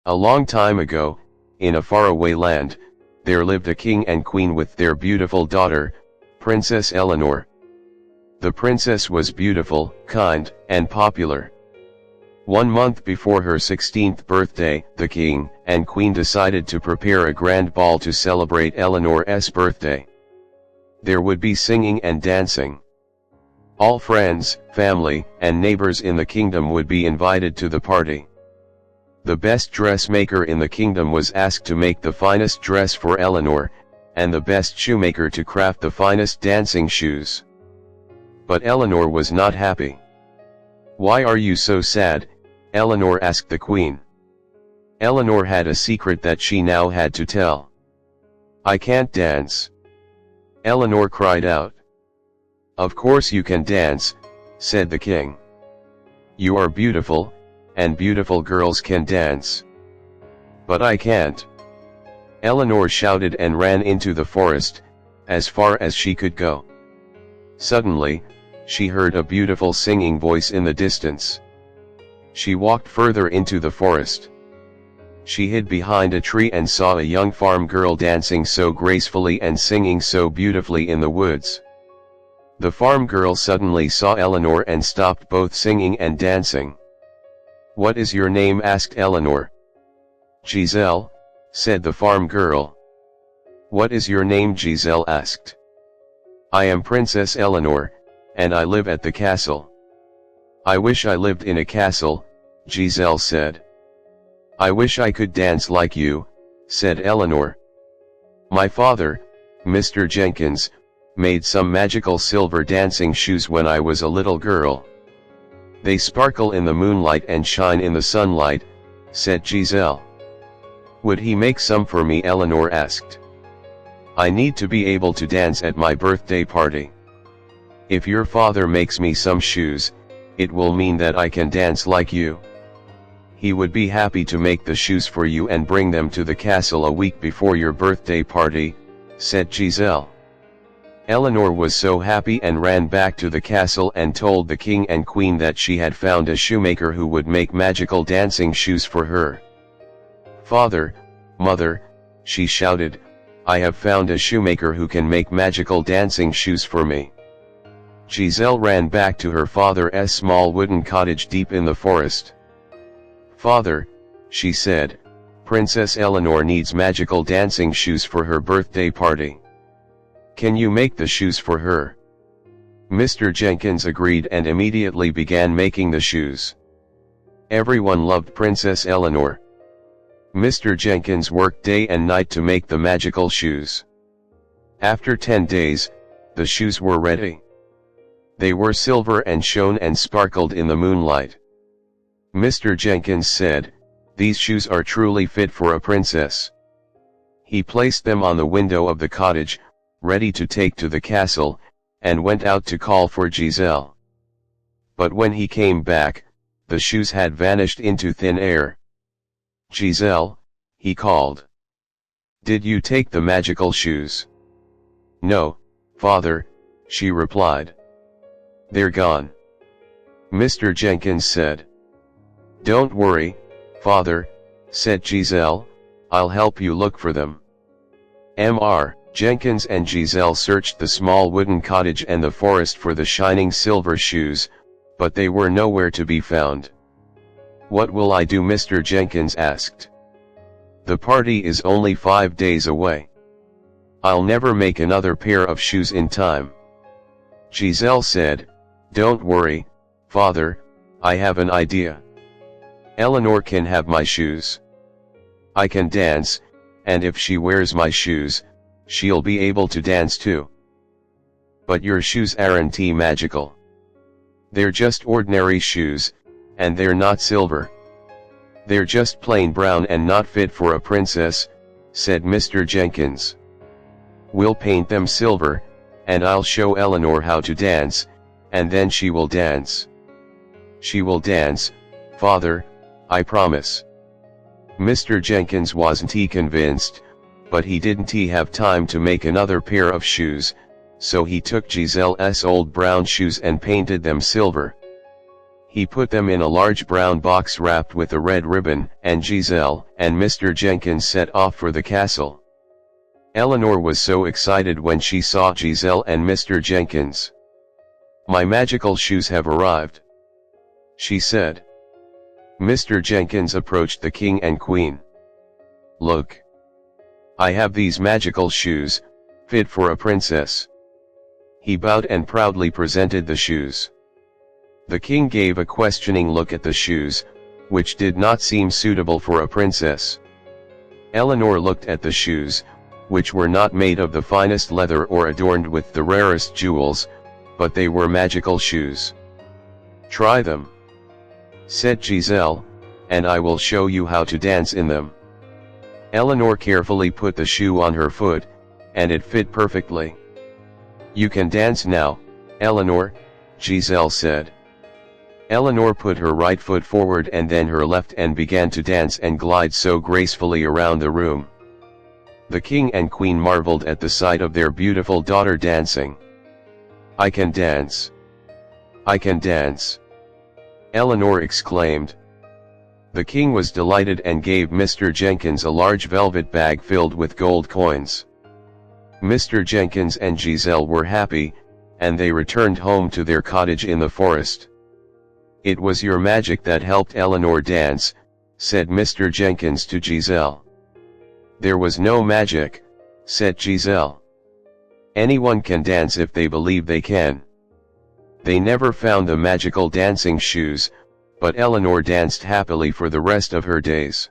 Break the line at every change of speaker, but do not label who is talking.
A long time ago, in a faraway land, there lived a king and queen with their beautiful daughter, Princess Eleanor. The princess was beautiful, kind, and popular. 1 month before her 16th birthday, the king and queen decided to prepare a grand ball to celebrate Eleanor's birthday. There would be singing and dancing. All friends, family, and neighbors in the kingdom would be invited to the party. The best dressmaker in the kingdom was asked to make the finest dress for Eleanor, and the best shoemaker to craft the finest dancing shoes. But Eleanor was not happy. "Why are you so sad?" Eleanor asked the queen. Eleanor had a secret that she now had to tell. "I can't dance," Eleanor cried out. "Of course you can dance," said the king. "You are beautiful, and beautiful girls can dance." "But I can't," Eleanor shouted and ran into the forest, as far as she could go. Suddenly, she heard a beautiful singing voice in the distance. She walked further into the forest. She hid behind a tree and saw a young farm girl dancing so gracefully and singing so beautifully in the woods. The farm girl suddenly saw Eleanor and stopped both singing and dancing. "What is your name?" asked Eleanor. "Giselle," said the farm girl. "What is your name?" Giselle asked. "I am Princess Eleanor, and I live at the castle." "I wish I lived in a castle," Giselle said. "I wish I could dance like you," said Eleanor. "My father, Mr. Jenkins, made some magical silver dancing shoes when I was a little girl. They sparkle in the moonlight and shine in the sunlight," said Giselle. "Would he make some for me?" Eleanor asked. "I need to be able to dance at my birthday party. If your father makes me some shoes, it will mean that I can dance like you. He would be happy to make the shoes for you and bring them to the castle a week before your birthday party," said Giselle. Eleanor was so happy and ran back to the castle and told the king and queen that she had found a shoemaker who would make magical dancing shoes for her. "Father, mother," she shouted, "I have found a shoemaker who can make magical dancing shoes for me." Giselle ran back to her father's small wooden cottage deep in the forest. "Father," she said, "Princess Eleanor needs magical dancing shoes for her birthday party. Can you make the shoes for her?" Mr. Jenkins agreed and immediately began making the shoes. Everyone loved Princess Eleanor. Mr. Jenkins worked day and night to make the magical shoes. After 10 days, the shoes were ready. They were silver and shone and sparkled in the moonlight. Mr. Jenkins said, "These shoes are truly fit for a princess." He placed them on the window of the cottage, ready to take to the castle, and went out to call for Giselle. But when he came back, the shoes had vanished into thin air. "Giselle," he called. "Did you take the magical shoes?" "No, father," she replied. "They're gone," Mr. Jenkins said. "Don't worry, father," said Giselle, "I'll help you look for them." Mr. Jenkins and Giselle searched the small wooden cottage and the forest for the shining silver shoes, but they were nowhere to be found. "What will I do?" Mr. Jenkins asked. "The party is only 5 days away. I'll never make another pair of shoes in time." Giselle said, "Don't worry, father, I have an idea. Eleanor can have my shoes. I can dance, and if she wears my shoes, she'll be able to dance too." "But your shoes aren't magical. They're just ordinary shoes, and they're not silver. They're just plain brown and not fit for a princess," said Mr. Jenkins. "We'll paint them silver, and I'll show Eleanor how to dance, and then she will dance. She will dance, father, I promise." Mr. Jenkins wasn't convinced, but he didn't have time to make another pair of shoes, so he took Giselle's old brown shoes and painted them silver. He put them in a large brown box wrapped with a red ribbon, and Giselle and Mr. Jenkins set off for the castle. Eleanor was so excited when she saw Giselle and Mr. Jenkins. "My magical shoes have arrived," she said. Mr. Jenkins approached the king and queen. "Look. I have these magical shoes, fit for a princess." He bowed and proudly presented the shoes. The king gave a questioning look at the shoes, which did not seem suitable for a princess. Eleanor looked at the shoes, which were not made of the finest leather or adorned with the rarest jewels, but they were magical shoes. "Try them," said Giselle, "and I will show you how to dance in them." Eleanor carefully put the shoe on her foot, and it fit perfectly. "You can dance now, Eleanor," Giselle said. Eleanor put her right foot forward and then her left and began to dance and glide so gracefully around the room. The king and queen marveled at the sight of their beautiful daughter dancing. "I can dance! I can dance!" Eleanor exclaimed. The king was delighted and gave Mr. Jenkins a large velvet bag filled with gold coins. Mr. Jenkins and Giselle were happy, and they returned home to their cottage in the forest. "It was your magic that helped Eleanor dance," said Mr. Jenkins to Giselle. "There was no magic," said Giselle. "Anyone can dance if they believe they can." They never found the magical dancing shoes, but Eleanor danced happily for the rest of her days.